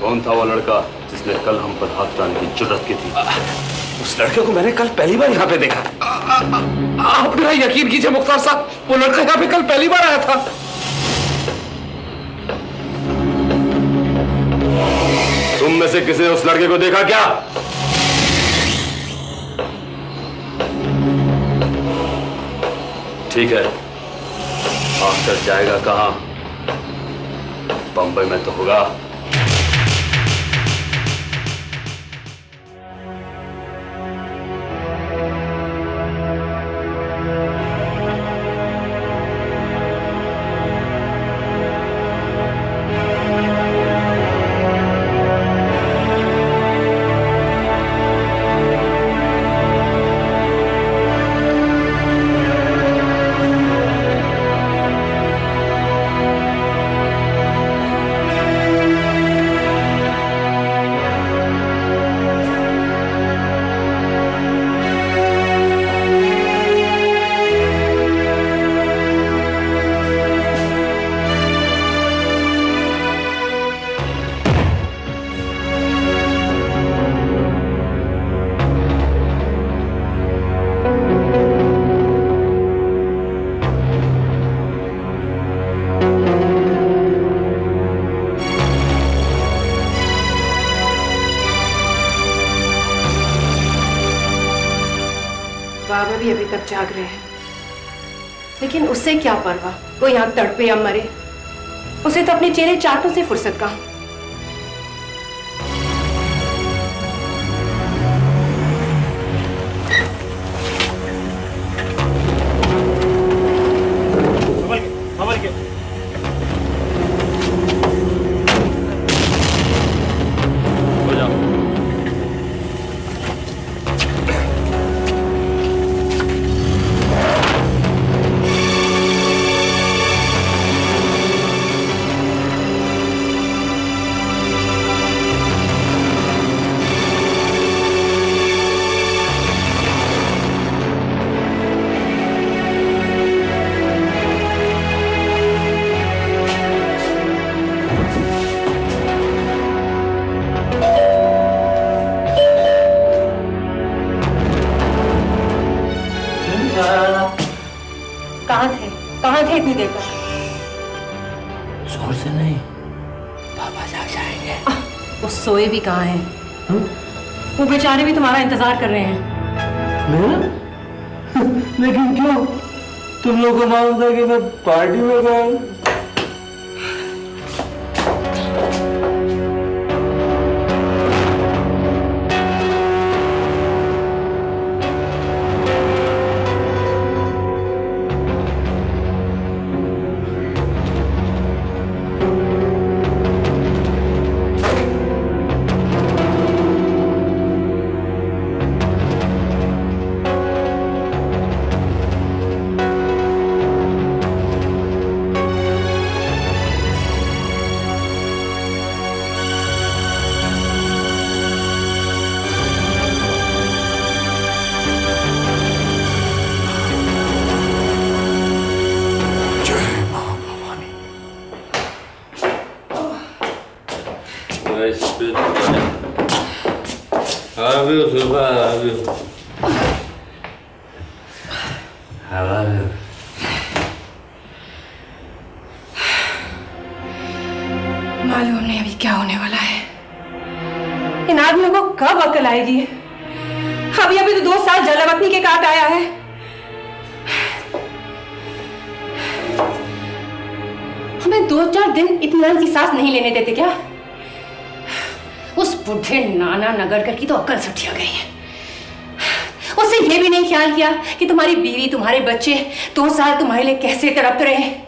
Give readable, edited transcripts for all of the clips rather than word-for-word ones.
कौन था वो लड़का जिसने कल हम पर हाथ डालने की जुर्रत की थी? उस लड़के को मैंने कल पहली बार यहाँ पे देखा। आप मेरा यकीन कीजिए मुख्तार साहब, वो लड़का यहाँ पे कल पहली बार आया था। तुम में से किसी ने उस लड़के को देखा क्या? ठीक है, आकर जाएगा कहां? बंबई में तो होगा। बाबा भी अभी तक जाग रहे हैं, लेकिन उससे क्या परवाह, वो यहाँ तड़पे या मरे, उसे तो अपने चेहरे चाटों से फुर्सत कहाँ। कहाँ थे इतनी देर तक? जोर से नहीं, पापा जाग जाएंगे। वो सोए भी कहाँ हैं? वो बेचारे भी तुम्हारा इंतजार कर रहे हैं। लेकिन क्यों? तुम लोग को मालूम था कि मैं पार्टी में गया हूँ। मालूम नहीं अभी क्या होने वाला है। इन आदमियों को कब अकल आएगी? अभी अभी तो 2 साल जलावतनी के काट आया है। हमें 2-4 दिन इत्मीनान की सांस नहीं लेने देते क्या? उस बुढ़े नाना नगरकर की तो अक्ल सठिया गई है। उसने ये भी नहीं ख्याल किया कि तुम्हारी बीवी, तुम्हारे बच्चे 2 साल तुम्हारे लिए कैसे तड़प रहे हैं।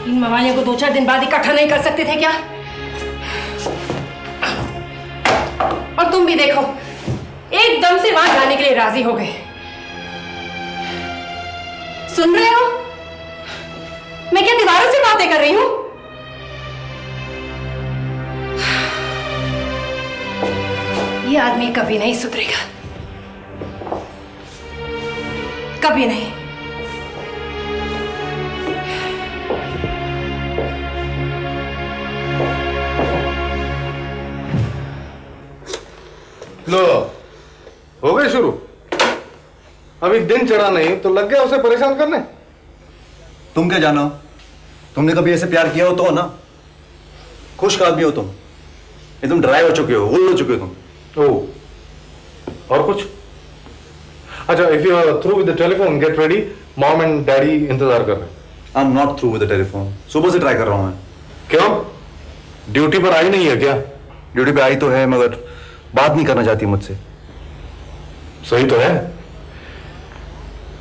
इन मवालियों को 2-4 दिन बाद इकट्ठा नहीं कर सकते थे क्या? और तुम भी देखो, एकदम से वहां जाने के लिए राजी हो गए। सुन रहे हो? मैं क्या दीवारों से बातें कर रही हूं? ये आदमी कभी नहीं सुधरेगा, कभी नहीं। हो गए शुरू? अभी दिन चढ़ा नहीं तो लग गया उसे परेशान करने। तुम क्या जानो? तुमने कभी ऐसे प्यार किया हो तो ना? खुश आदमी हो तुम। ये तुम ड्राइव हो चुके हो, उल्लू हो चुके हो तुम। ओह, और कुछ? अच्छा, if you are through with the telephone, get ready, mom and daddy इंतजार कर रहे हैं। I am not through with the telephone. सुबह से ट्राई कर रहा हूं मैं। क्यों? ड्यूटी पर आई नहीं है क्या? ड्यूटी पे आई तो है, मगर बात नहीं करना चाहती मुझसे। सही तो है।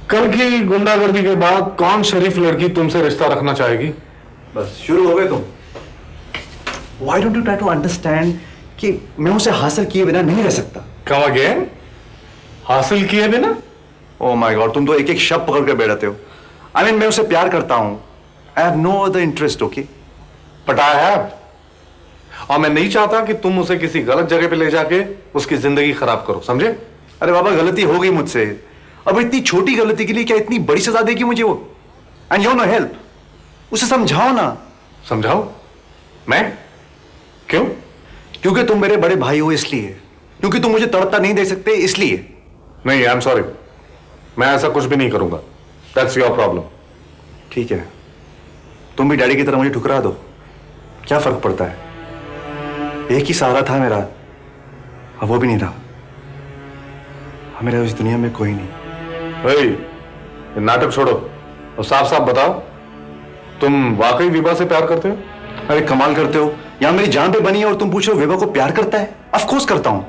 कल की गुंडागर्दी के बाद कौन शरीफ लड़की तुमसे रिश्ता रखना चाहेगी? बस शुरू हो गए तुम। Why don't you try to understand कि मैं उसे हासिल किए बिना नहीं रह सकता? Come again? हासिल किए बिना? Oh my God, तुम तो एक एक शब्द पकड़ के बैठते हो। I mean, मैं उसे प्यार करता हूं। I have no other interest, okay? But I have. और मैं नहीं चाहता कि तुम उसे किसी गलत जगह पे ले जाके उसकी जिंदगी खराब करो, समझे? अरे बाबा, गलती हो गई मुझसे। अब इतनी छोटी गलती के लिए क्या इतनी बड़ी सजा देगी मुझे वो? And you no help. उसे समझाओ ना। समझाओ? मैं? क्यों? क्योंकि तुम मेरे बड़े भाई हो इसलिए। क्योंकि तुम मुझे तड़पता नहीं दे सकते इसलिए। नहीं, आई एम सॉरी, मैं ऐसा कुछ भी नहीं करूंगा। That's your problem. ठीक है, तुम भी डैडी की तरह मुझे ठुकरा दो, क्या फर्क पड़ता है? एक ही सहारा था मेरा, अब वो भी नहीं रहा। अब मेरा इस दुनिया में कोई नहीं। ये नाटक छोड़ो और साफ साफ बताओ, तुम वाकई विभा से प्यार करते हो? अरे कमाल करते हो, यहां मेरी जान पे बनी है और तुम पूछ रहे हो विभा को प्यार करता है? ऑफ कोर्स करता हूं।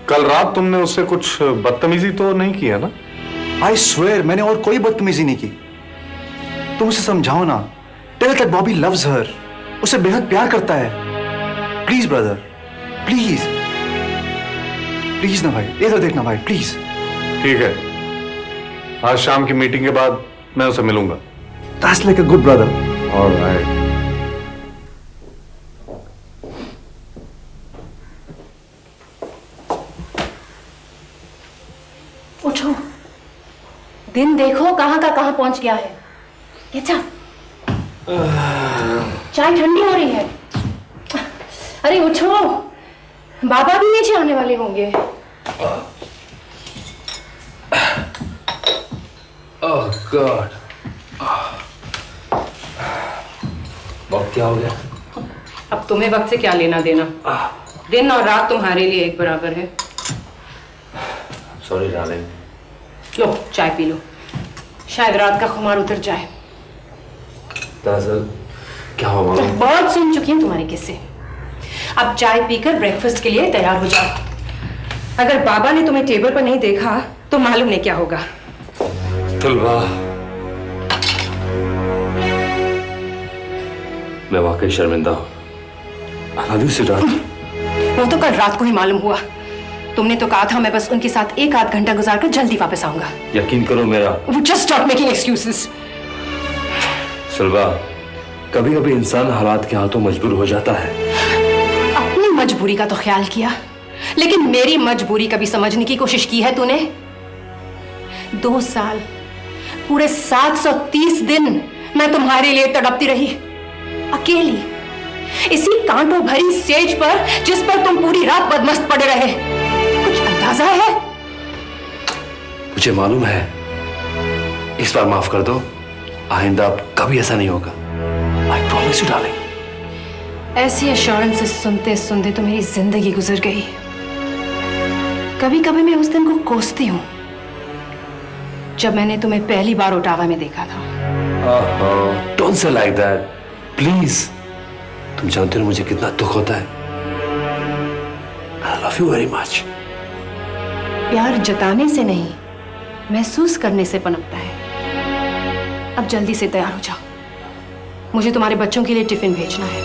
कल रात तुमने उससे कुछ बदतमीजी तो नहीं की है ना? आई स्वेयर मैंने और कोई बदतमीजी नहीं की। तुम उसे समझाओ ना। Tell that Bobby loves her, उसे बेहद प्यार करता है। प्लीज ब्रदर, प्लीज प्लीज ना भाई, इधर देखना भाई, प्लीज। ठीक है, आज शाम की मीटिंग के बाद मैं उसे मिलूंगा। That's like a good brother. Alright. उठो, दिन देखो कहां का कहां पहुंच गया है। अच्छा, चाय ठंडी हो रही है। अरे उठो, बाबा भी नीचे आने वाले होंगे। ओह गॉड, वक्त क्या हो गया? अब तुम्हें वक्त से क्या लेना देना? दिन और रात तुम्हारे लिए एक बराबर है। Sorry darling. लो चाय पी लो, शायद रात का खुमार उतर जाए। दरअसल क्या हुआ मालूम? बहुत सुन चुकी हूँ तुम्हारे किस्से। अब चाय पीकर ब्रेकफास्ट के लिए तैयार हो जाओ। अगर बाबा ने तुम्हें टेबल पर नहीं देखा तो मालूम नहीं क्या होगा। तुलवा, मैं वाकई शर्मिंदा हूँ। I love you, Siddharth. वो तो कल रात को ही मालूम हुआ। तुमने तो कहा था मैं बस उनके साथ एक आध घंटा गुजार कर जल्दी वापस आऊंगा। यकीन करो मेरा। Just stop making excuses। सुलभा, कभी कभी इंसान हालात के हाथों मजबूर हो जाता है। अपनी मजबूरी का तो ख्याल किया, लेकिन मेरी मजबूरी कभी समझने की कोशिश की है तूने? 2 साल, पूरे 730 दिन मैं तुम्हारे लिए तड़पती रही, अकेली, इसी कांटों भरी स्टेज पर जिस पर तुम पूरी रात बदमस्त पड़े रहे। कुछ अंदाजा है? मुझे मालूम है। इस बार माफ कर दो, आइंदा अब कभी ऐसा नहीं होगा। I promise you, darling। ऐसी एश्योरेंसेस सुनते सुनते तो मेरी जिंदगी गुजर गई। कभी कभी मैं उस दिन को कोसती हूँ जब मैंने तुम्हें पहली बार ओटावा में देखा था। Don't say like that, please। तुम जानते हो मुझे कितना दुख होता है। I love you very much। प्यार जताने से नहीं, महसूस करने से पनपता है। अब जल्दी से तैयार हो जाओ, मुझे तुम्हारे बच्चों के लिए टिफिन भेजना है।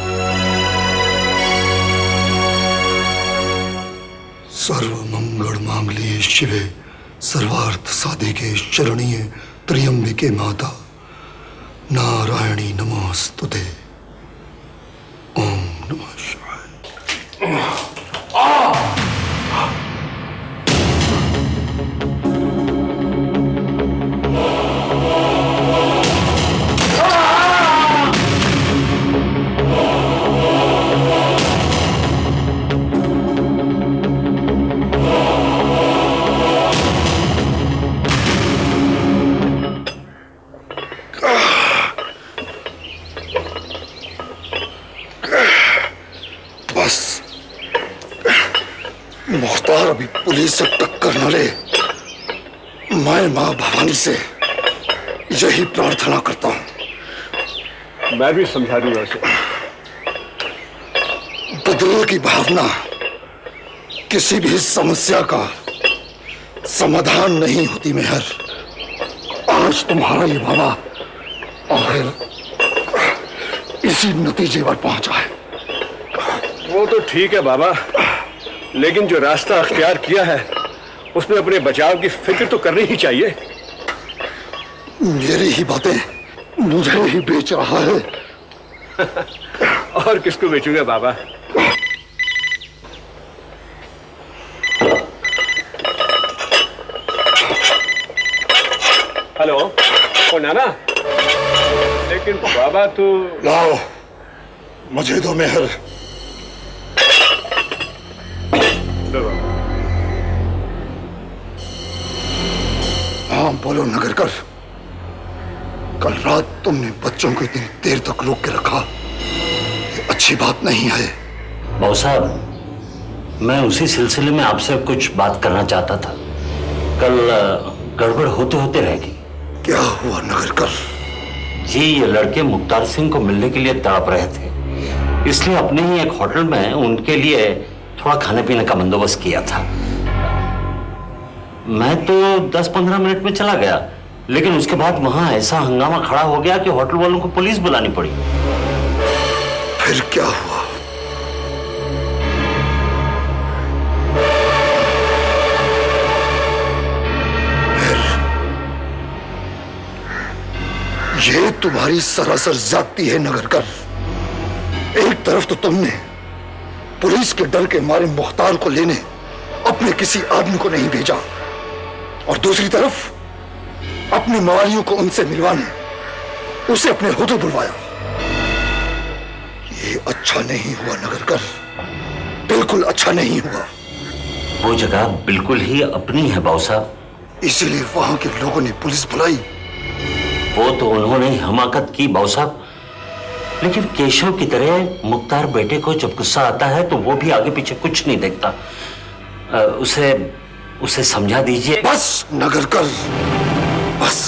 सर्वमंगल मांगल्ये शिवे सर्वार्थ साधिके शरण्ये त्र्यंबके माता नारायणी नमोस्तुते। ओम नमः शिवाय। पुलिस से टक्कर न ले, मैं मां भवानी से यही प्रार्थना करता हूं। मैं भी समझा दूंगा उसे। बदले की भावना किसी भी समस्या का समाधान नहीं होती मेहर। आज तुम्हारा ये बाबा आखिर इसी नतीजे पर पहुंचा है। वो तो ठीक है बाबा, लेकिन जो रास्ता अख्तियार किया है उसमें अपने बचाव की फिक्र तो करनी ही चाहिए। मेरी ही बातें मुझे ही बेच रहा है। और किसको बेचूंगा बाबा? हेलो, ओ नाना। लेकिन बाबा तो लाओ, मुझे दो मेहर। हाँ बोलो नगरकर, कल रात तुमने बच्चों को इतनी देर तक रोक के रखा, ये अच्छी बात नहीं है। बाबू साहब, मैं उसी सिलसिले में आपसे कुछ बात करना चाहता था। कल गड़बड़ होते होते रह गई। क्या हुआ नगरकर? जी, ये लड़के मुख्तार सिंह को मिलने के लिए तड़प रहे थे, इसलिए अपने ही एक होटल में उनके लिए थोड़ा खाने पीने का बंदोबस्त किया था। मैं तो 10-15 मिनट में चला गया, लेकिन उसके बाद वहां ऐसा हंगामा खड़ा हो गया कि होटल वालों को पुलिस बुलानी पड़ी। फिर क्या हुआ? ये तुम्हारी सरासर जाती है नगरकर। एक तरफ तो तुमने पुलिस के डर के मारे मुख्तार को लेने अपने किसी आदमी को नहीं भेजा, और दूसरी तरफ अपने मवालियों को उनसे मिलवाने उसे अपने होटल बुलवाया। ये अच्छा नहीं हुआ नगरकर, बिल्कुल अच्छा नहीं हुआ। वो जगह बिल्कुल ही अपनी है बाबू साहब, इसीलिए वहां के लोगों ने पुलिस बुलाई। वो तो उन्होंने हमाकत की बाबू साहब, लेकिन केशव की तरह मुख्तार बेटे को जब गुस्सा आता है तो वो भी आगे पीछे कुछ नहीं देखता। उसे समझा दीजिए। बस नगरकर, बस।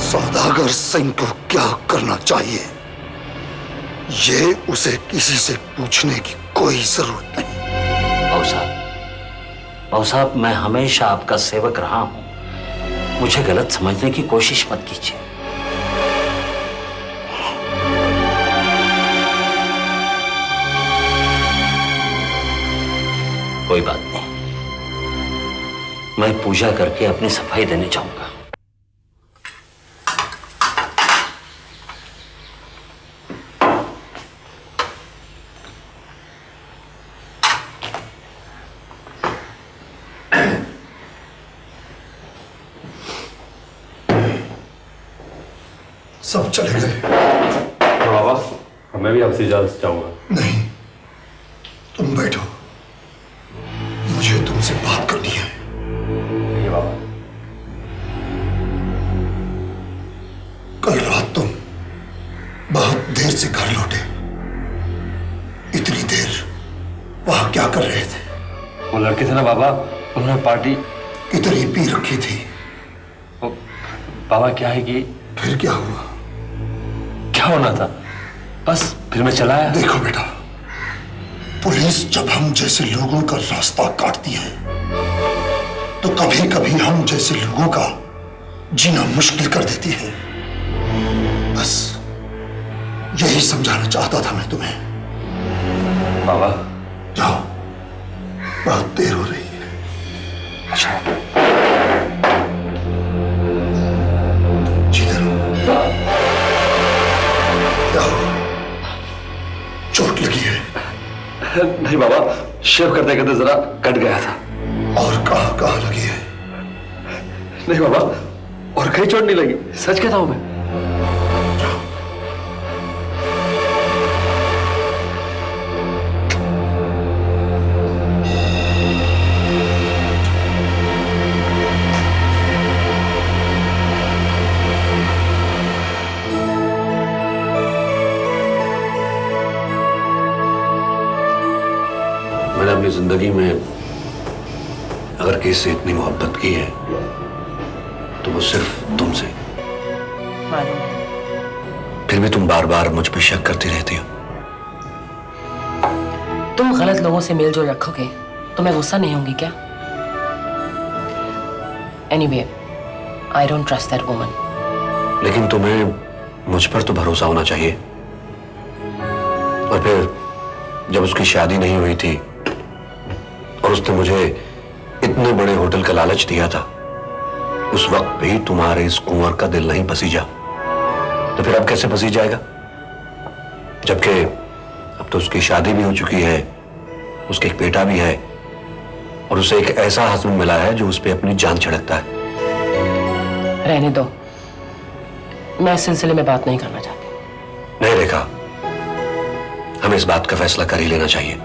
सौदागर सिंह को क्या करना चाहिए, ये उसे किसी से पूछने की कोई जरूरत नहीं। बाबू साहब, मैं हमेशा आपका सेवक रहा हूं, मुझे गलत समझने की कोशिश मत कीजिए। कोई बात नहीं, मैं पूजा करके अपनी सफाई देने जाऊंगा। सब चले गए। बाबा, मैं भी आपसे इजाजत चाहूंगा। नहीं, तुम बैठो, मुझे तुमसे बात करनी है। ये बाबा, कल रात तुम बहुत देर से घर लौटे। इतनी देर वहां क्या कर रहे थे? वो लड़के थे ना बाबा, उन्होंने पार्टी कितनी पी रखी थी। बाबा क्या है कि फिर क्या हुआ? क्या होना था, बस फिर मैं चला आया। देखो बेटा, पुलिस जब हम जैसे लोगों का रास्ता काटती है तो कभी कभी हम जैसे लोगों का जीना मुश्किल कर देती है। बस यही समझाना चाहता था मैं तुम्हें। बाबा, जाओ, बहुत देर हो रही है। अच्छा। क्या हुआ? चोट लगी है? नहीं बाबा, शेव करते करते जरा कट गया था। और कहां कहां लगी है? नहीं बाबा, और कहीं चोट नहीं लगी, सच कहता हूं मैं। मैंने अपनी जिंदगी में लड़के से इतनी मोहब्बत की है तो वो सिर्फ तुमसे। मालूम है। फिर भी तुम बार बार मुझ पर शक करती रहती हो। तुम गलत लोगों से मेलजोल रखोगे तो मैं गुस्सा नहीं होंगी क्या? Anyway, I don't trust that woman. लेकिन तुम्हें मुझ पर तो भरोसा होना चाहिए। और फिर जब उसकी शादी नहीं हुई थी और उसने मुझे इतने बड़े होटल का लालच दिया था, उस वक्त भी तुम्हारे इस कुंवर का दिल नहीं पसीजा, तो फिर अब कैसे पसीज जाएगा? जबकि अब तो उसकी शादी भी हो चुकी है, उसके एक बेटा भी है और उसे एक ऐसा हस्बैंड मिला है जो उस पर अपनी जान छिड़कता है। रहने दो, मैं इस सिलसिले में बात नहीं करना चाहती। नहीं रेखा, हमें इस बात का फैसला कर ही लेना चाहिए।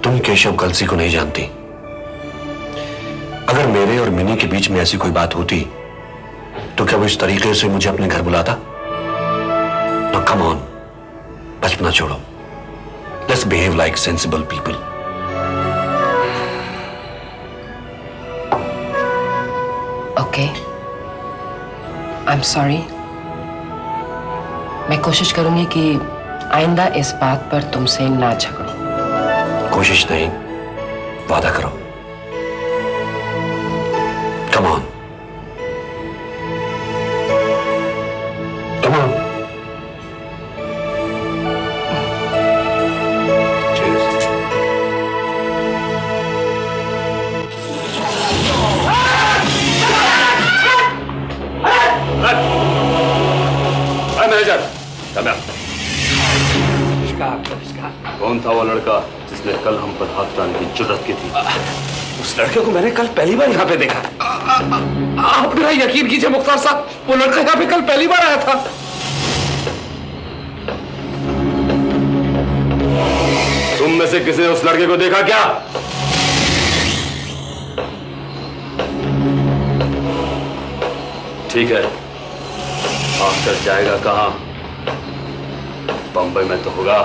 तुम केशव कलसी को नहीं जानती। अगर मेरे और मिनी के बीच में ऐसी कोई बात होती तो क्या वो इस तरीके से मुझे अपने घर बुलाता? नो कम ऑन, बचपना छोड़ो। Let's behave like sensible people. Okay, I am sorry. मैं कोशिश करूंगी कि आइंदा इस बात पर तुमसे ना झगड़ूं। कोशिश नहीं, वादा करो। Come on, come on. Manager, कौन था वो लड़का जिसने कल हम पर हाथ डालने की जुर्रत की थी? उस लड़के को मैंने कल पहली बार यहाँ पे देखा। आप मेरा यकीन कीजिए मुख्तार साहब, वो लड़का यहाँ पे कल पहली बार आया था। तुम में से किसी ने उस लड़के को देखा क्या? ठीक है, आकर जाएगा कहां? बंबई में तो होगा।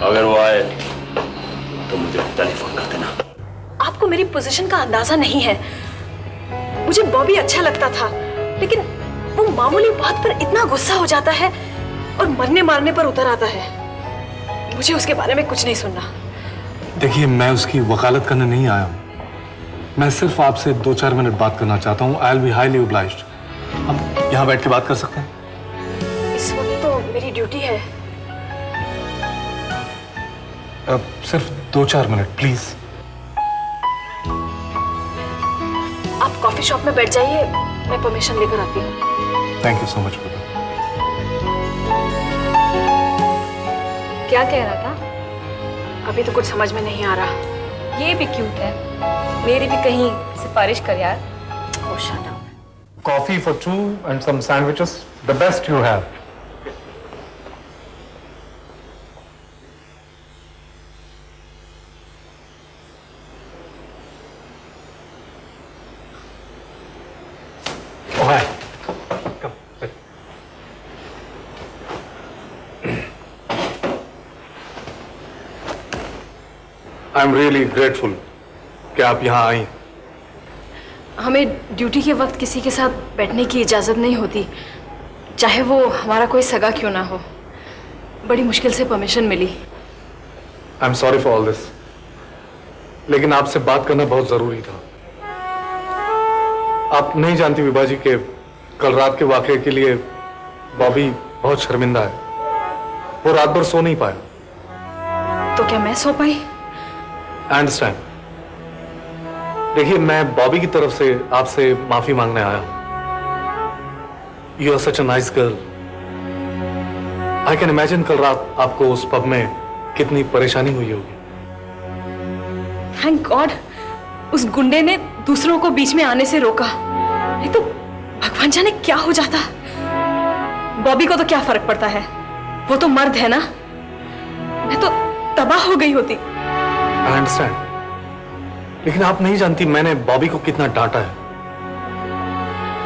अगर वो आए तो मुझे टेलीफोन कर देना। आपको मेरी पोजीशन का अंदाजा नहीं है। मुझे बॉबी अच्छा लगता था, लेकिन वो मामूली बात पर इतना गुस्सा हो जाता है और मरने मारने पर उतर आता है। मुझे उसके बारे में कुछ नहीं सुनना। देखिए, मैं उसकी वकालत करने नहीं आया हूँ। मैं सिर्फ आपसे 2-4 मिनट बात करना चाहता हूँ। I will be highly obliged. हम यहाँ बैठ के बात कर सकते हैं? इस वक्त तो मेरी ड्यूटी है। सिर्फ 2-4 मिनट प्लीज। आप कॉफी शॉप में बैठ जाइए, मैं परमिशन लेकर आती हूँ। Thank you so much. क्या कह रहा था? अभी तो कुछ समझ में नहीं आ रहा। ये भी क्यूट है, मेरी भी कहीं सिफारिश कर यार। Oh, shut up. Coffee for 2 and some sandwiches, the best you have. Oh, hi. Come, sit. I'm really grateful कि आप यहाँ आई। हमें ड्यूटी के वक्त किसी के साथ बैठने की इजाज़त नहीं होती, चाहे वो हमारा कोई सगा क्यों ना हो। बड़ी मुश्किल से परमिशन मिली। I am sorry for all this, लेकिन आपसे बात करना बहुत जरूरी था। आप नहीं जानती विभा जी के कल रात के वाकये के लिए बॉबी बहुत शर्मिंदा है। वो रात भर सो नहीं पाया। तो क्या मैं सो पाई? I understand. देखिए, मैं बॉबी की तरफ से आपसे माफी मांगने आया हूं। You are such a nice girl. I can imagine कल रात आपको उस पब में कितनी परेशानी हुई होगी। थैंक गॉड उस गुंडे ने दूसरों को बीच में आने से रोका, नहीं तो भगवान जाने क्या हो जाता। बॉबी को तो क्या फर्क पड़ता है, वो तो मर्द है ना। मैं तो तबाह हो गई होती। आई अंडरस्टैंड, लेकिन आप नहीं जानती मैंने बॉबी को कितना डांटा है।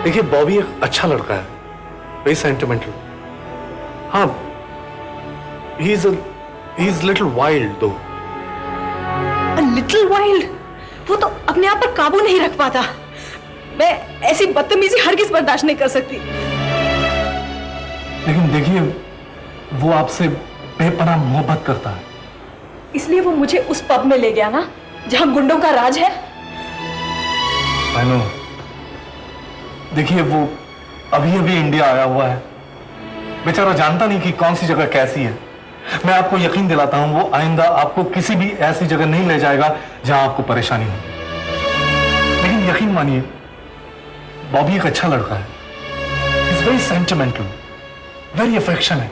देखिए, बॉबी एक अच्छा लड़का है, वेरी सेंटिमेंटल। हाँ, ही He is little wild though. A little wild? वो तो अपने आप पर काबू नहीं रख पाता। मैं ऐसी बदतमीजी हरगिज बर्दाश्त नहीं कर सकती। लेकिन देखिए, वो आपसे बेपनाह मोहब्बत करता है। इसलिए वो मुझे उस पब में ले गया ना, जहां गुंडों का राज है। I know. देखिए, वो अभी अभी इंडिया आया हुआ है, बेचारा जानता नहीं कि कौन सी जगह कैसी है। मैं आपको यकीन दिलाता हूं, वो आइंदा आपको किसी भी ऐसी जगह नहीं ले जाएगा जहां आपको परेशानी हो। लेकिन यकीन मानिए, बॉबी एक अच्छा लड़का है। Is very sentimental, very affectionate.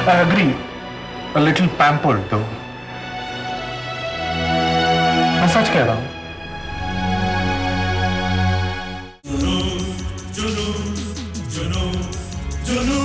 I agree, a little pampered though. मैं सच कह रहा हूं। जुनू